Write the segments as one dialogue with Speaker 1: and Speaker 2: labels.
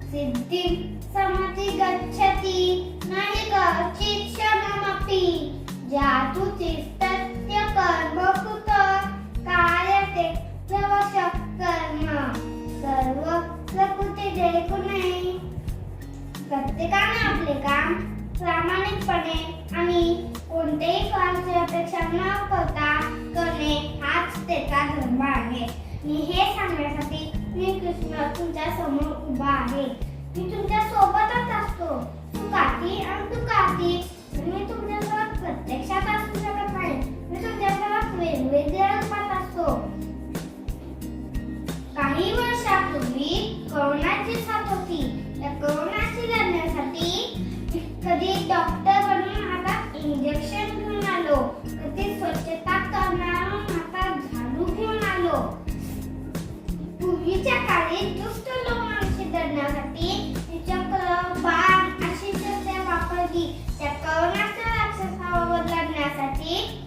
Speaker 1: सिद्धिं समति गच्छति नहि कश्चित् क्षममपि जातु तिष्ठत्य कर्मकृत कार्यते प्रवशः कर्म सर्व प्रकृती जय गुणे. प्रत्येकाने आपले काम प्रामाणिकपणे आणि कोणत्याही फळाची अपेक्षा न करता करणे हाच त्याचा धर्म आहे. मी हे सांगण्यासाठी मी कृष्ण तुमच्या समोर उभा आहे. मी तुमच्या सोबतच असतो सुखाती आणि दुःखाती. मी तुमच्यासोबत प्रत्यक्षात असू शकत नाही. मी तुमच्यासोबत वेगवेगळ्या रूपात असतो. काही वर्षापूर्वी कोरोनाची साथ होती. या कोरोनाशी लढण्यासाठी कधी डॉक्टर बनून आता इंजेक्शन घेऊन आलो, कधी स्वच्छता करणारून आता झाडू घेऊन आलो. पूर्वीच्या काळी दुष्ट लोकांशी लढण्यासाठी चक्र बाण अशी शस्त्रे वापरली. त्या कोरोनाच्या राक्षसावर लढण्यासाठी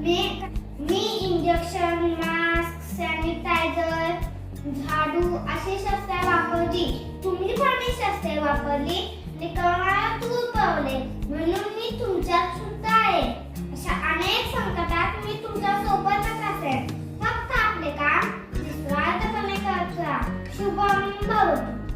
Speaker 1: मी इंजेक्शन, मास्क, सॅनिटायझर, झाडू अशी शस्त्रे वापरली. तुम्ही पण ही शस्त्रे वापरली आणि कोरोनाला दूर पळवले. म्हणून मी तुमच्यात सुद्धा आहे. अशा अनेक संकटात मी तुमच्या सोबतच असेल. फक्त आपले काम निस्वार्थपणे करत राहा. शुभम भवतु.